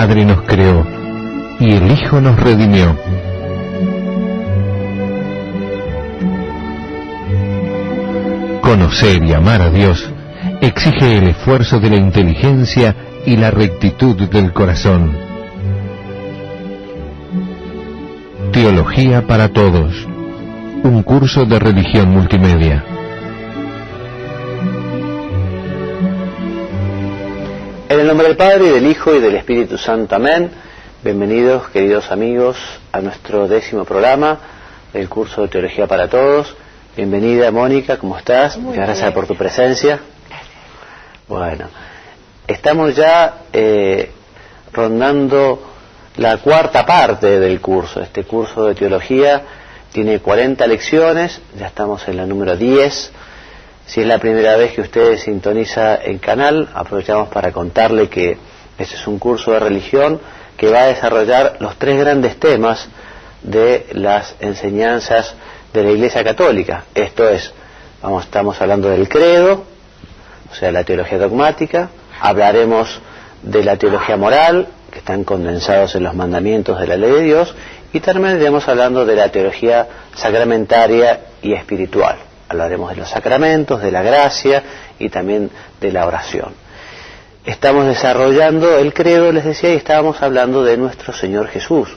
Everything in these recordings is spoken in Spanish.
Padre nos creó y el Hijo nos redimió. Conocer y amar a Dios exige el esfuerzo de la inteligencia y la rectitud del corazón. Teología para Todos, un curso de religión multimedia. En el nombre del Padre, y del Hijo, y del Espíritu Santo. Amén. Bienvenidos, queridos amigos, a nuestro 10º programa del curso de Teología para Todos. Bienvenida, Mónica, ¿cómo estás? Muchas gracias por tu presencia. Bueno, estamos ya rondando la cuarta parte del curso. Este curso de Teología tiene 40 lecciones, ya estamos en la número 10. Si es la primera vez que usted sintoniza el canal, aprovechamos para contarle que este es un curso de religión que va a desarrollar los 3 grandes temas de las enseñanzas de la Iglesia Católica. Esto es, estamos hablando del credo, o sea, la teología dogmática, hablaremos de la teología moral, que están condensados en los mandamientos de la ley de Dios, y terminaremos hablando de la teología sacramentaria y espiritual. Hablaremos de los sacramentos, de la gracia y también de la oración. Estamos desarrollando el credo, les decía, y estábamos hablando de nuestro Señor Jesús.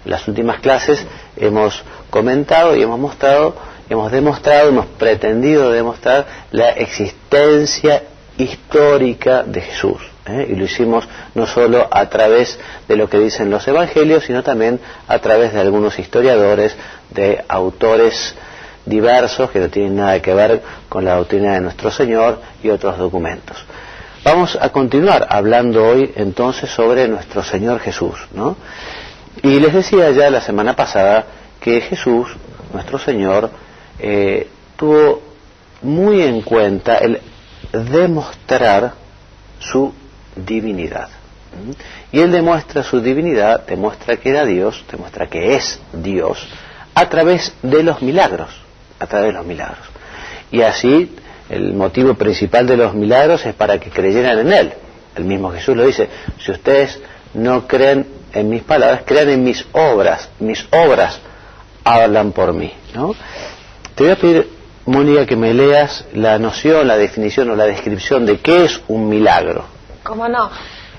En las últimas clases hemos comentado y hemos pretendido demostrar la existencia histórica de Jesús. Y lo hicimos no solo a través de lo que dicen los evangelios, sino también a través de algunos historiadores, de autores diversos que no tienen nada que ver con la doctrina de nuestro Señor y otros documentos. Vamos a continuar hablando hoy entonces sobre nuestro Señor Jesús, ¿no? Y les decía ya la semana pasada que Jesús, nuestro Señor, tuvo muy en cuenta el demostrar su divinidad. Y Él demuestra su divinidad, demuestra que era Dios, demuestra que es Dios, a través de los milagros. Y así, el motivo principal de los milagros es para que creyeran en Él. El mismo Jesús lo dice: si ustedes no creen en mis palabras, crean en mis obras hablan por mí, ¿no? Te voy a pedir, Mónica, que me leas la noción, la definición o la descripción de qué es un milagro. ¿Cómo no?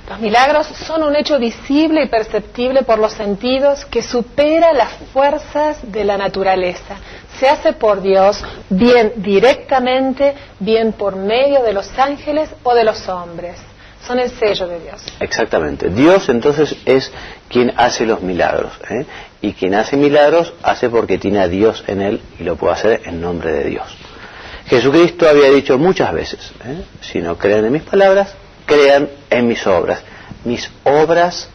Los milagros son un hecho visible y perceptible por los sentidos que supera las fuerzas de la naturaleza. Se hace por Dios, bien directamente, bien por medio de los ángeles o de los hombres. Son el sello de Dios. Exactamente. Dios entonces es quien hace los milagros, y quien hace milagros hace porque tiene a Dios en él y lo puede hacer en nombre de Dios. Jesucristo había dicho muchas veces, si no creen en mis palabras, crean en mis obras. Mis obras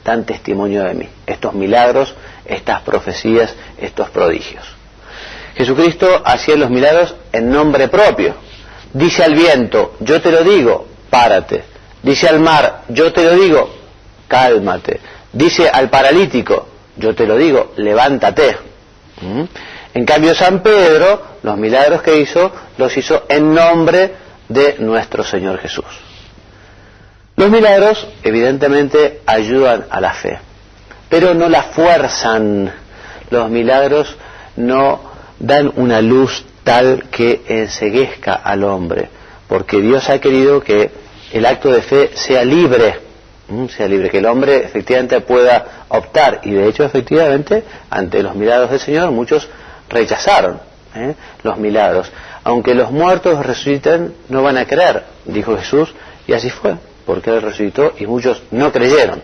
dan testimonio de mí. Estos milagros, estas profecías, estos prodigios. Jesucristo hacía los milagros en nombre propio. Dice al viento: yo te lo digo, párate. Dice al mar: yo te lo digo, cálmate. Dice al paralítico: yo te lo digo, levántate. En cambio, San Pedro, los milagros que hizo, los hizo en nombre de nuestro Señor Jesús. Los milagros, evidentemente, ayudan a la fe, pero no la fuerzan. Los milagros no dan una luz tal que enceguezca al hombre, porque Dios ha querido que el acto de fe sea libre, que el hombre efectivamente pueda optar, y de hecho, efectivamente, ante los milagros del Señor, muchos rechazaron los milagros. Aunque los muertos resuciten, no van a creer, dijo Jesús, y así fue, porque Él resucitó y muchos no creyeron.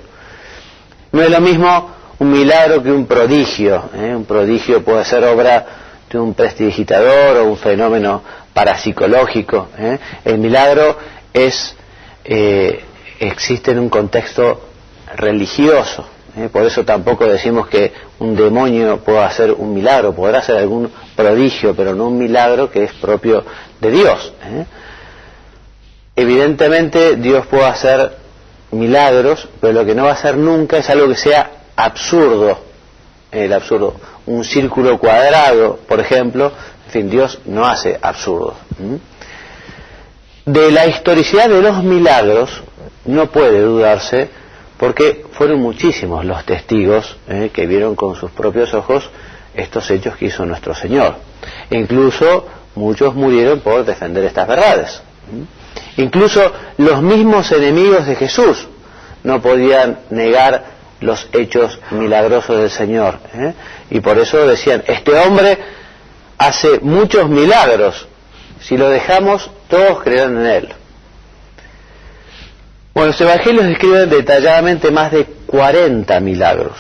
No es lo mismo un milagro que un prodigio. Un prodigio puede ser obra de un prestidigitador o un fenómeno parapsicológico. El milagro existe en un contexto religioso. Por eso tampoco decimos que un demonio pueda hacer un milagro, podrá hacer algún prodigio, pero no un milagro que es propio de Dios. Evidentemente Dios puede hacer milagros, pero lo que no va a hacer nunca es algo que sea absurdo. El absurdo, un círculo cuadrado, por ejemplo. En fin, Dios no hace absurdos. De la historicidad de los milagros no puede dudarse, porque fueron muchísimos los testigos que vieron con sus propios ojos estos hechos que hizo nuestro Señor. E incluso muchos murieron por defender estas verdades. Incluso los mismos enemigos de Jesús no podían negar los hechos milagrosos del Señor, y por eso decían: este hombre hace muchos milagros, si lo dejamos todos creerán en él. Bueno, los evangelios describen detalladamente más de 40 milagros.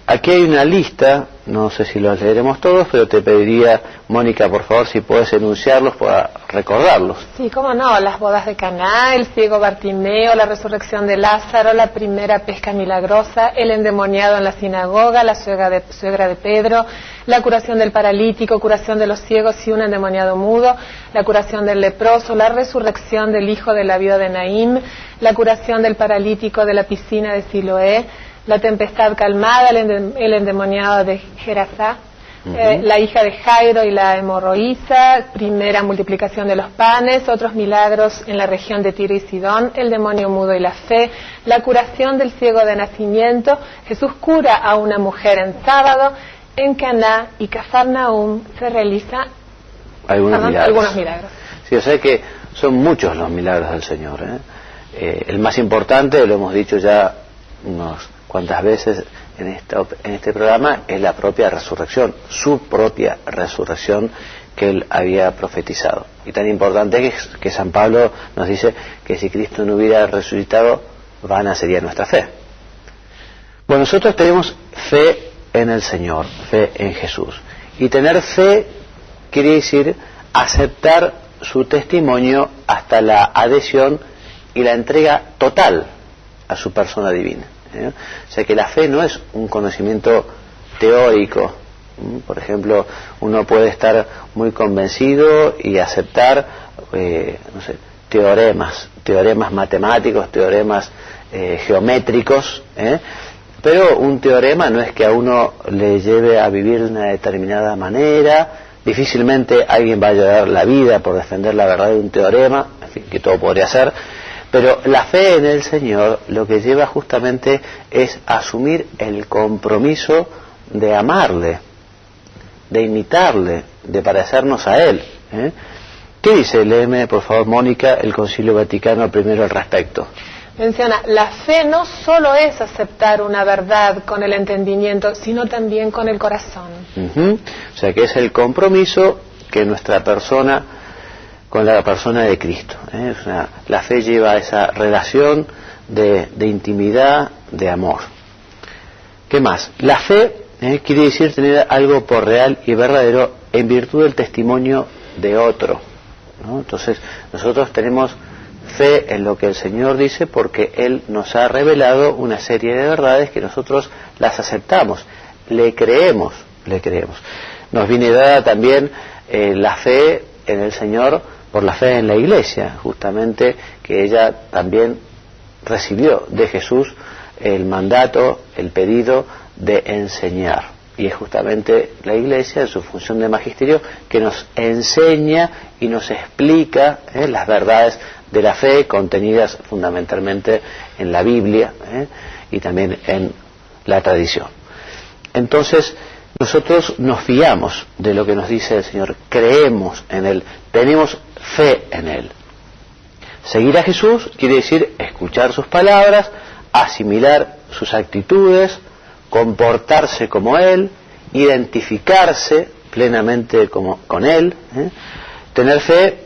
Aquí hay una lista, no sé si los leeremos todos, pero te pediría, Mónica, por favor, si puedes enunciarlos para recordarlos. Sí, cómo no, las bodas de Caná, el ciego Bartimeo, la resurrección de Lázaro, la primera pesca milagrosa, el endemoniado en la sinagoga, la suegra de Pedro, la curación del paralítico, curación de los ciegos y un endemoniado mudo, la curación del leproso, la resurrección del hijo de la viuda de Naín, la curación del paralítico de la piscina de Siloé, la tempestad calmada, el endemoniado de Gerasá, la hija de Jairo y la hemorroísa, primera multiplicación de los panes, otros milagros en la región de Tiro y Sidón, el demonio mudo y la fe, la curación del ciego de nacimiento. Jesús cura a una mujer en sábado. En Caná y Cafarnaúm se realizan algunos milagros. Sí, o sea que son muchos los milagros del Señor. El más importante, lo hemos dicho ya unas cuantas veces en este programa, es la propia resurrección, su propia resurrección que él había profetizado. Y tan importante es que San Pablo nos dice que si Cristo no hubiera resucitado, vana sería nuestra fe. Bueno, nosotros tenemos fe en el Señor, fe en Jesús. Y tener fe quiere decir aceptar su testimonio hasta la adhesión y la entrega total a su persona divina. O sea que la fe no es un conocimiento teórico. Por ejemplo, uno puede estar muy convencido y aceptar teoremas matemáticos, teoremas geométricos, pero un teorema no es que a uno le lleve a vivir de una determinada manera. Difícilmente alguien vaya a dar la vida por defender la verdad de un teorema, en fin, que todo podría ser. Pero la fe en el Señor lo que lleva justamente es asumir el compromiso de amarle, de imitarle, de parecernos a Él. ¿Qué dice? Léeme, por favor, Mónica, el Concilio Vaticano I al respecto. Menciona, la fe no solo es aceptar una verdad con el entendimiento, sino también con el corazón. O sea que es el compromiso que nuestra persona con la persona de Cristo. O sea, la fe lleva a esa relación de intimidad, de amor. ¿Qué más? La fe quiere decir tener algo por real y verdadero en virtud del testimonio de otro, ¿no? Entonces, nosotros tenemos fe en lo que el Señor dice porque Él nos ha revelado una serie de verdades que nosotros las aceptamos, le creemos. Nos viene dada también la fe en el Señor por la fe en la Iglesia, justamente que ella también recibió de Jesús el mandato, el pedido de enseñar. Y es justamente la Iglesia, en su función de magisterio, que nos enseña y nos explica las verdades de la fe contenidas fundamentalmente en la Biblia y también en la tradición. Entonces, nosotros nos fiamos de lo que nos dice el Señor, creemos en Él, tenemos fe en Él. Seguir a Jesús quiere decir escuchar sus palabras, asimilar sus actitudes, comportarse como Él, identificarse plenamente con Él. Tener fe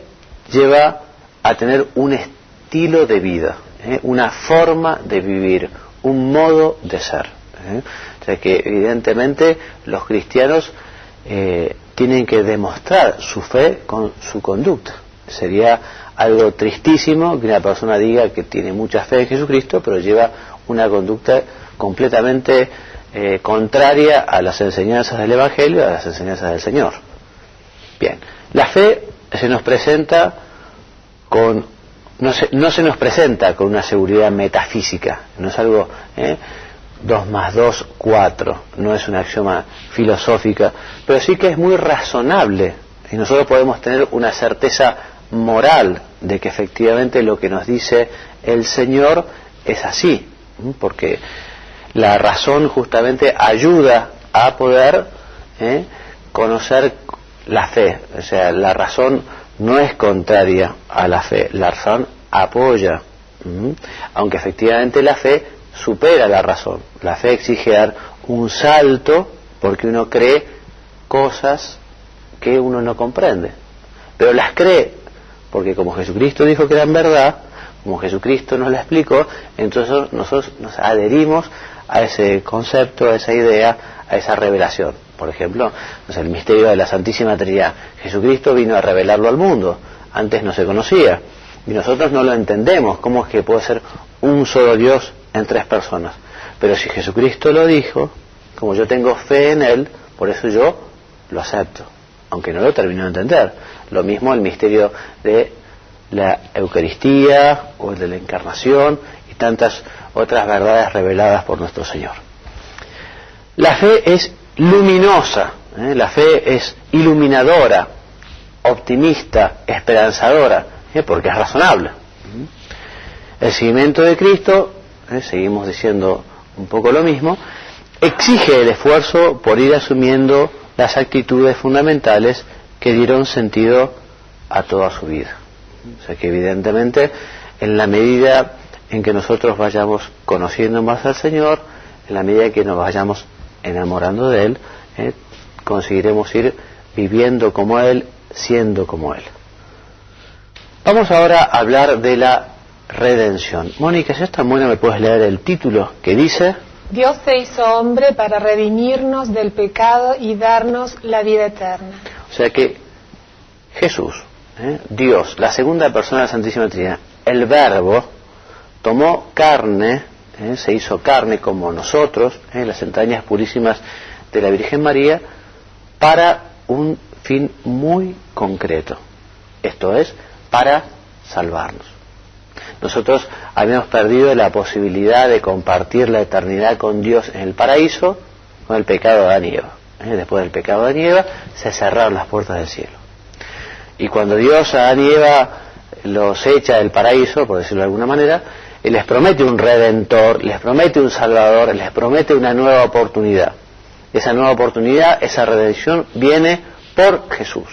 lleva a tener un estilo de vida, una forma de vivir, un modo de ser. O sea que evidentemente los cristianos tienen que demostrar su fe con su conducta. Sería algo tristísimo que una persona diga que tiene mucha fe en Jesucristo, pero lleva una conducta completamente contraria a las enseñanzas del Evangelio, a las enseñanzas del Señor. Bien, la fe se nos presenta no se nos presenta con una seguridad metafísica, no es algo 2 más 2, 4, no es una axioma filosófica, pero sí que es muy razonable y nosotros podemos tener una certeza moral de que efectivamente lo que nos dice el Señor es así, porque la razón justamente ayuda a poder conocer la fe. O sea, la razón no es contraria a la fe, la razón apoya, aunque efectivamente la fe supera la razón. La fe exige dar un salto porque uno cree cosas que uno no comprende, pero las cree porque como Jesucristo dijo que eran verdad, como Jesucristo nos la explicó, entonces nosotros nos adherimos a ese concepto, a esa idea, a esa revelación. Por ejemplo, el misterio de la Santísima Trinidad. Jesucristo vino a revelarlo al mundo, antes no se conocía, y nosotros no lo entendemos, cómo es que puede ser un solo Dios en tres personas. Pero si Jesucristo lo dijo, como yo tengo fe en Él, por eso yo lo acepto, aunque no lo termino de entender. Lo mismo el misterio de la Eucaristía o el de la Encarnación y tantas otras verdades reveladas por nuestro Señor. La fe es luminosa, la fe es iluminadora, optimista, esperanzadora, porque es razonable. El seguimiento de Cristo, seguimos diciendo un poco lo mismo, exige el esfuerzo por ir asumiendo las actitudes fundamentales que dieron sentido a toda su vida. O sea que evidentemente en la medida en que nosotros vayamos conociendo más al Señor, en la medida que nos vayamos enamorando de Él, conseguiremos ir viviendo como Él, siendo como Él. Vamos ahora a hablar de la redención. Mónica, si es tan buena, ¿me puedes leer el título que dice? Dios se hizo hombre para redimirnos del pecado y darnos la vida eterna. O sea que Jesús, Dios, la segunda persona de la Santísima Trinidad, el Verbo, tomó carne, se hizo carne como nosotros, en las entrañas purísimas de la Virgen María, para un fin muy concreto. Esto es, para salvarnos. Nosotros habíamos perdido la posibilidad de compartir la eternidad con Dios en el paraíso con el pecado de Adán y Eva. Después del pecado de Adán y Eva se cerraron las puertas del cielo. Y cuando Dios a Adán y Eva los echa del paraíso, por decirlo de alguna manera, Él les promete un redentor, les promete un salvador, les promete una nueva oportunidad. Esa nueva oportunidad, esa redención viene por Jesús,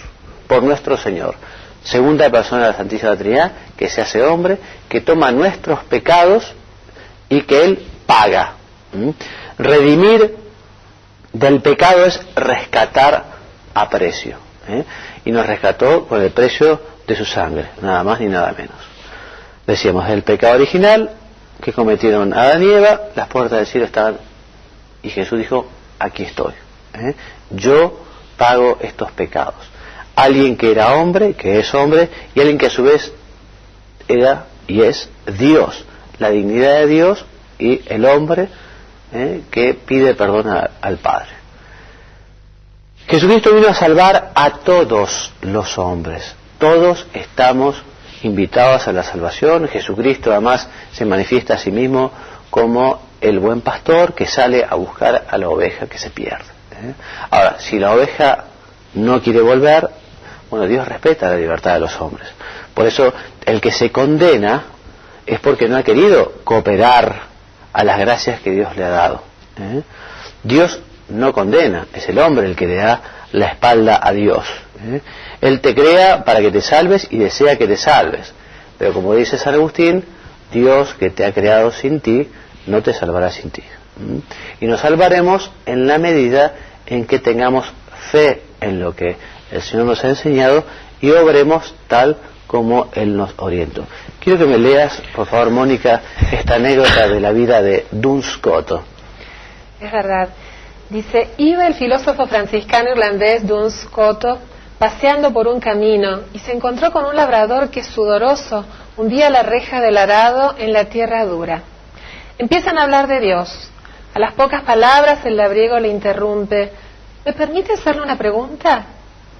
por nuestro Señor. Segunda persona de la Santísima Trinidad, que se hace hombre, que toma nuestros pecados y que Él paga. Redimir del pecado es rescatar a precio. Y nos rescató con el precio de su sangre, nada más ni nada menos. Decíamos, el pecado original que cometieron Adán y Eva, las puertas del cielo estaban, y Jesús dijo, aquí estoy. Yo pago estos pecados. Alguien que era hombre, que es hombre, y alguien que a su vez era y es Dios, la dignidad de Dios y el hombre que pide perdón al Padre. Jesucristo vino a salvar a todos los hombres. Todos estamos invitados a la salvación. Jesucristo además se manifiesta a sí mismo como el buen pastor que sale a buscar a la oveja que se pierde. Ahora, si la oveja no quiere volver, bueno, Dios respeta la libertad de los hombres. Por eso, el que se condena es porque no ha querido cooperar a las gracias que Dios le ha dado. Dios no condena, es el hombre el que le da la espalda a Dios. Él te crea para que te salves y desea que te salves. Pero como dice San Agustín, Dios que te ha creado sin ti, no te salvará sin ti. Y nos salvaremos en la medida en que tengamos fe en lo que el Señor nos ha enseñado y obremos tal como Él nos orientó. Quiero que me leas, por favor, Mónica, esta anécdota de la vida de Duns Scoto. Es verdad. Dice, iba el filósofo franciscano irlandés Duns Scoto paseando por un camino y se encontró con un labrador que sudoroso hundía la reja del arado en la tierra dura. Empiezan a hablar de Dios. A las pocas palabras el labriego le interrumpe. ¿Me permite hacerle una pregunta?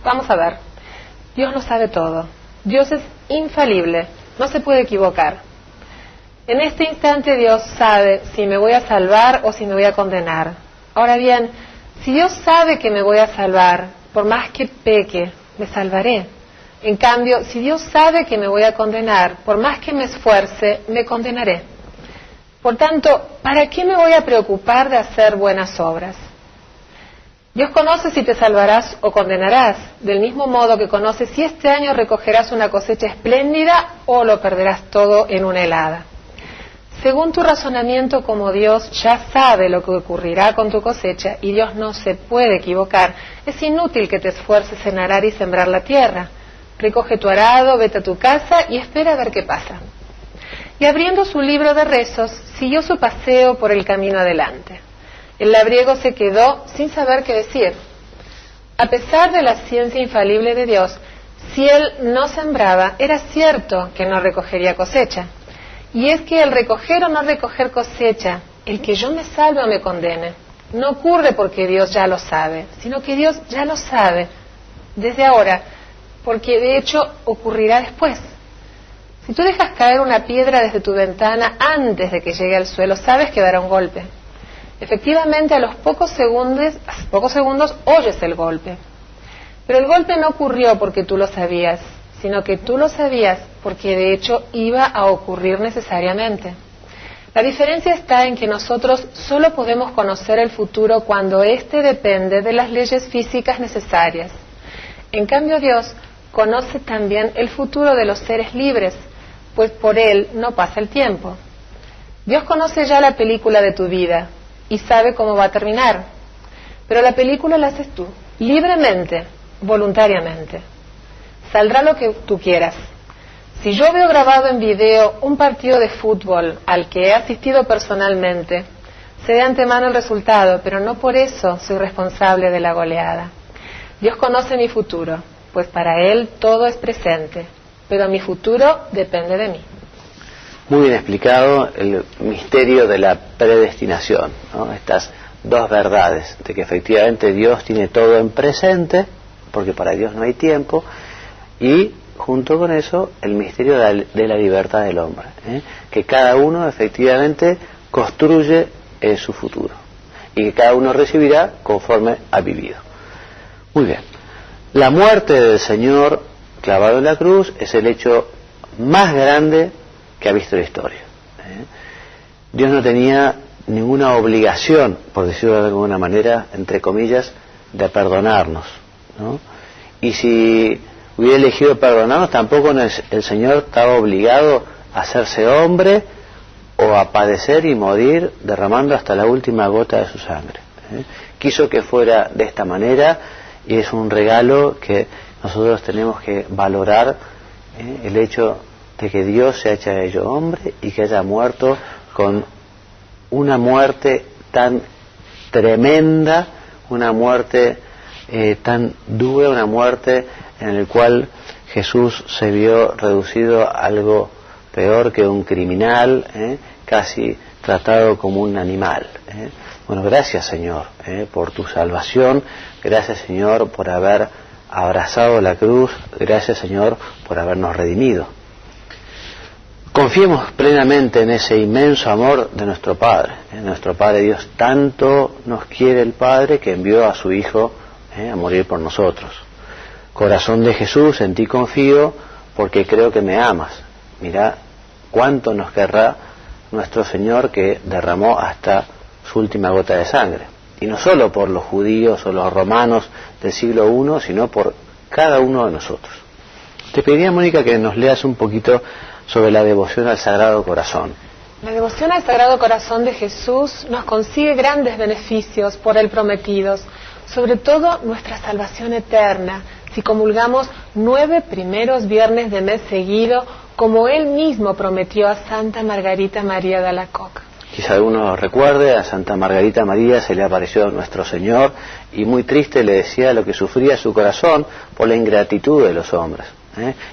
Vamos a ver. Dios lo sabe todo. Dios es infalible. No se puede equivocar. En este instante Dios sabe si me voy a salvar o si me voy a condenar. Ahora bien, si Dios sabe que me voy a salvar, por más que peque, me salvaré. En cambio, si Dios sabe que me voy a condenar, por más que me esfuerce, me condenaré. Por tanto, ¿para qué me voy a preocupar de hacer buenas obras? Dios conoce si te salvarás o condenarás, del mismo modo que conoce si este año recogerás una cosecha espléndida o lo perderás todo en una helada. Según tu razonamiento como Dios ya sabe lo que ocurrirá con tu cosecha y Dios no se puede equivocar, es inútil que te esfuerces en arar y sembrar la tierra. Recoge tu arado, vete a tu casa y espera a ver qué pasa. Y abriendo su libro de rezos, siguió su paseo por el camino adelante. El labriego se quedó sin saber qué decir. A pesar de la ciencia infalible de Dios, si él no sembraba, era cierto que no recogería cosecha. Y es que el recoger o no recoger cosecha, el que yo me salve o me condene, no ocurre porque Dios ya lo sabe, sino que Dios ya lo sabe desde ahora, porque de hecho ocurrirá después. Si tú dejas caer una piedra desde tu ventana antes de que llegue al suelo, sabes que dará un golpe. Efectivamente, a los pocos segundos oyes el golpe. Pero el golpe no ocurrió porque tú lo sabías, sino que tú lo sabías porque de hecho iba a ocurrir necesariamente. La diferencia está en que nosotros solo podemos conocer el futuro cuando éste depende de las leyes físicas necesarias. En cambio, Dios conoce también el futuro de los seres libres, pues por él no pasa el tiempo. Dios conoce ya la película de tu vida y sabe cómo va a terminar, pero la película la haces tú, libremente, voluntariamente. Saldrá lo que tú quieras. Si yo veo grabado en video un partido de fútbol al que he asistido personalmente, sé de antemano el resultado, pero no por eso soy responsable de la goleada. Dios conoce mi futuro, pues para Él todo es presente, pero mi futuro depende de mí. Muy bien explicado el misterio de la predestinación, ¿no? Estas dos verdades, de que efectivamente Dios tiene todo en presente, porque para Dios no hay tiempo, y junto con eso el misterio de la libertad del hombre, que cada uno efectivamente construye su futuro y que cada uno recibirá conforme ha vivido. Muy bien, la muerte del Señor clavado en la cruz es el hecho más grande que ha visto la historia. Dios no tenía ninguna obligación, por decirlo de alguna manera, entre comillas, de perdonarnos, ¿no? Y si hubiera elegido perdonarnos, tampoco el Señor estaba obligado a hacerse hombre o a padecer y morir derramando hasta la última gota de su sangre. Quiso que fuera de esta manera y es un regalo que nosotros tenemos que valorar, el hecho de que Dios se haya hecho hombre y que haya muerto con una muerte tan tremenda, una muerte tan dura, una muerte en la cual Jesús se vio reducido a algo peor que un criminal, casi tratado como un animal. Bueno, gracias Señor por tu salvación, gracias Señor por haber abrazado la cruz, gracias Señor por habernos redimido. Confiemos plenamente en ese inmenso amor de nuestro Padre. Nuestro Padre Dios tanto nos quiere el Padre que envió a su Hijo a morir por nosotros. Corazón de Jesús, en ti confío porque creo que me amas. Mira cuánto nos querrá nuestro Señor que derramó hasta su última gota de sangre. Y no solo por los judíos o los romanos del siglo I, sino por cada uno de nosotros. Te pediría, Mónica, que nos leas un poquito sobre la devoción al Sagrado Corazón. La devoción al Sagrado Corazón de Jesús nos consigue grandes beneficios por Él prometidos, sobre todo nuestra salvación eterna, si comulgamos 9 primeros viernes de mes seguido, como Él mismo prometió a Santa Margarita María de Alacoque. Quizá alguno recuerde, a Santa Margarita María se le apareció nuestro Señor y muy triste le decía lo que sufría su corazón por la ingratitud de los hombres.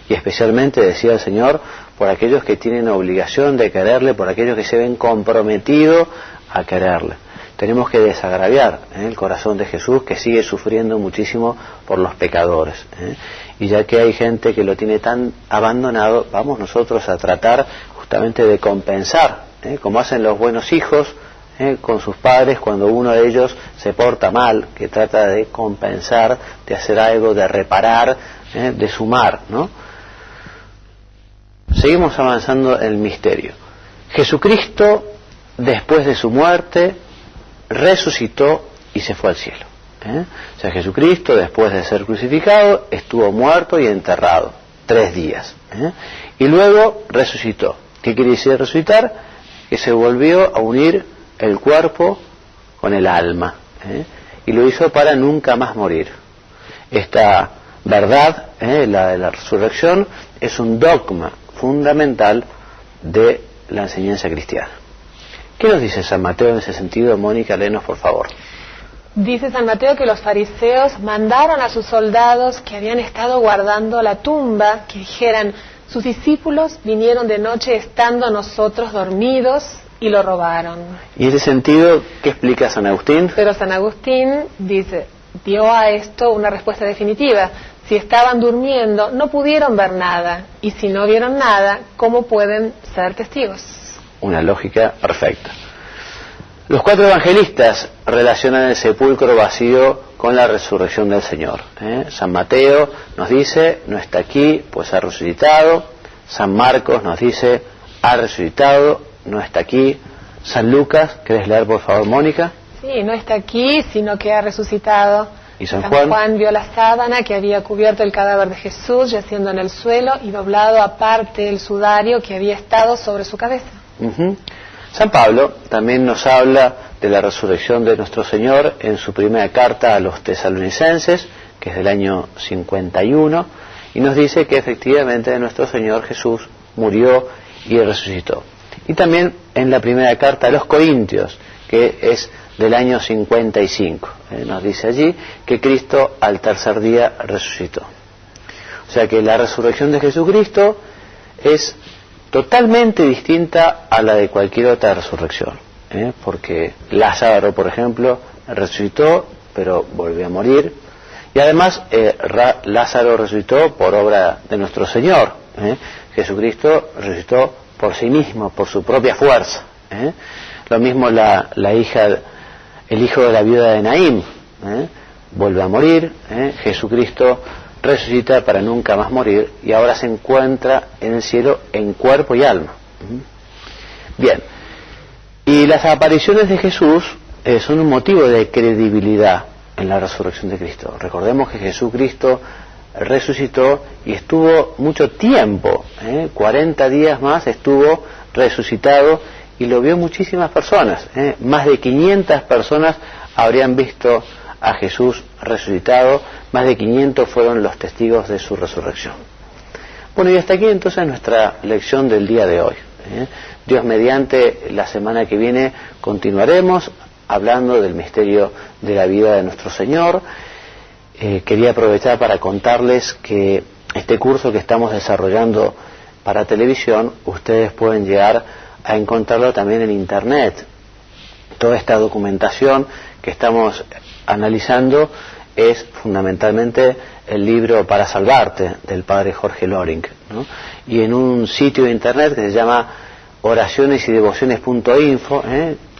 Y especialmente decía el Señor por aquellos que tienen obligación de quererle, por aquellos que se ven comprometidos a quererle. Tenemos que desagraviar el corazón de Jesús, que sigue sufriendo muchísimo por los pecadores. Y ya que hay gente que lo tiene tan abandonado, vamos nosotros a tratar justamente de compensar, como hacen los buenos hijos con sus padres cuando uno de ellos se porta mal, que trata de compensar, de hacer algo, de reparar, de sumar, ¿no? Seguimos avanzando en el misterio. Jesucristo después de su muerte, resucitó y se fue al cielo. O sea, Jesucristo, después de ser crucificado, estuvo muerto y enterrado 3 días. Y luego resucitó. ¿Qué quiere decir resucitar? Que se volvió a unir el cuerpo con el alma. Y lo hizo para nunca más morir. Esta verdad, la de la resurrección, es un dogma fundamental de la enseñanza cristiana. ¿Qué nos dice San Mateo en ese sentido? Mónica, léenos por favor. Dice San Mateo que los fariseos mandaron a sus soldados que habían estado guardando la tumba que dijeran: sus discípulos vinieron de noche estando nosotros dormidos y lo robaron. Y en ese sentido, ¿qué explica San Agustín? Pero San Agustín dio a esto una respuesta definitiva. Si estaban durmiendo, no pudieron ver nada, y si no vieron nada, ¿cómo pueden ser testigos? Una lógica perfecta. Los 4 evangelistas relacionan el sepulcro vacío con la resurrección del Señor. San Mateo nos dice: no está aquí, pues ha resucitado. San Marcos nos dice: ha resucitado, no está aquí. San Lucas, ¿querés leer por favor, Mónica? Sí, no está aquí, sino que ha resucitado. ¿Y San Juan? Juan vio la sábana que había cubierto el cadáver de Jesús yaciendo en el suelo y doblado aparte el sudario que había estado sobre su cabeza. San Pablo también nos habla de la resurrección de nuestro Señor en su primera carta a los tesalonicenses, que es del año 51, y nos dice que efectivamente nuestro Señor Jesús murió y resucitó. Y también en la primera carta a los Corintios, que es del año 55, nos dice allí que Cristo al tercer día resucitó. O sea que la resurrección de Jesucristo es totalmente distinta a la de cualquier otra resurrección, porque Lázaro, por ejemplo, resucitó, pero volvió a morir, y además Lázaro resucitó por obra de nuestro Señor. Jesucristo resucitó por sí mismo, por su propia fuerza. Lo mismo el hijo de la viuda de Naín, vuelve a morir. Jesucristo resucita para nunca más morir y ahora se encuentra en el cielo en cuerpo y alma. Bien, y las apariciones de Jesús son un motivo de credibilidad en la resurrección de Cristo. Recordemos que Jesucristo resucitó y estuvo mucho tiempo, 40 días más estuvo resucitado y lo vio muchísimas personas. Más de 500 personas habrían visto a Jesús resucitado, más de 500 fueron los testigos de su resurrección. Bueno, y hasta aquí entonces nuestra lección del día de hoy. Dios mediante, la semana que viene continuaremos hablando del misterio de la vida de nuestro Señor. Quería aprovechar para contarles que este curso que estamos desarrollando para televisión, ustedes pueden llegar a encontrarlo también en Internet. Toda esta documentación que estamos analizando es fundamentalmente el libro Para Salvarte del padre Jorge Loring, ¿no? Y en un sitio de Internet que se llama oracionesydevociones.info,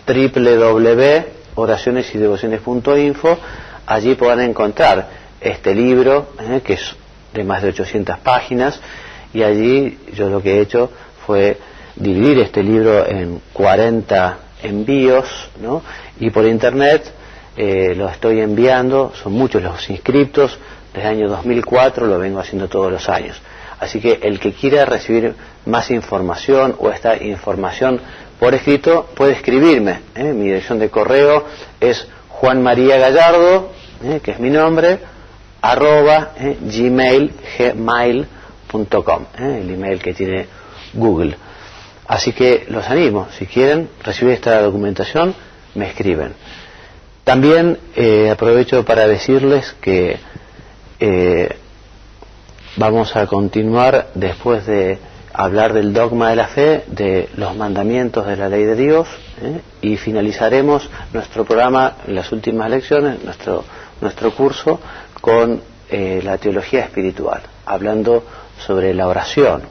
www.oracionesydevociones.info, allí podrán encontrar este libro, que es de más de 800 páginas, y allí yo lo que he hecho fue dividir este libro en 40 envíos, ¿no? Y por Internet lo estoy enviando, son muchos los inscriptos, desde el año 2004 lo vengo haciendo todos los años. Así que el que quiera recibir más información o esta información por escrito puede escribirme. Mi dirección de correo es juanmariagallardo, que es mi nombre, @gmail.com, el email que tiene Google. Así que los animo, si quieren recibir esta documentación, me escriben. También aprovecho para decirles que vamos a continuar, después de hablar del dogma de la fe, de los mandamientos de la ley de Dios, y finalizaremos nuestro programa en las últimas lecciones, nuestro curso, con la teología espiritual, hablando sobre la oración.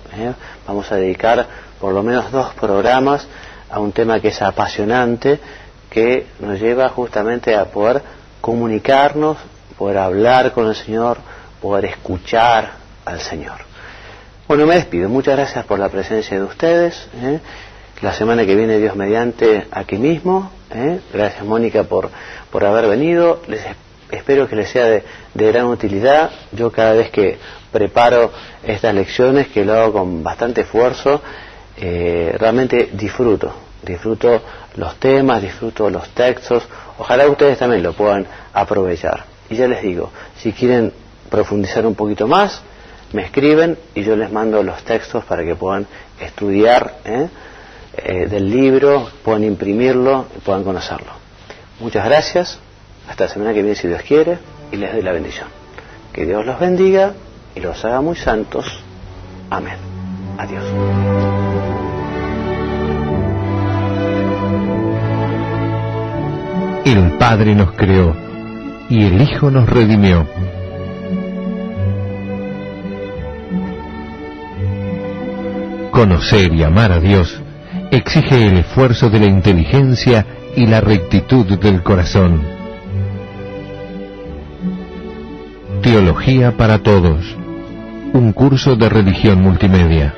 Vamos a dedicar por lo menos 2 programas a un tema que es apasionante, que nos lleva justamente a poder comunicarnos, poder hablar con el Señor, poder escuchar al Señor. Bueno, me despido. Muchas gracias por la presencia de ustedes. la semana que viene, Dios mediante, aquí mismo. Gracias, Mónica, por haber venido. Espero que les sea de gran utilidad. Yo cada vez que preparo estas lecciones, que lo hago con bastante esfuerzo, realmente disfruto los temas, disfruto los textos. Ojalá ustedes también lo puedan aprovechar. Y ya les digo, si quieren profundizar un poquito más, me escriben y yo les mando los textos para que puedan estudiar del libro, puedan imprimirlo y puedan conocerlo. Muchas gracias. Hasta la semana que viene, si Dios quiere, y les doy la bendición. Que Dios los bendiga y los haga muy santos. Amén. Adiós. El Padre nos creó y el Hijo nos redimió. Conocer y amar a Dios exige el esfuerzo de la inteligencia y la rectitud del corazón. Teología para Todos, un curso de religión multimedia.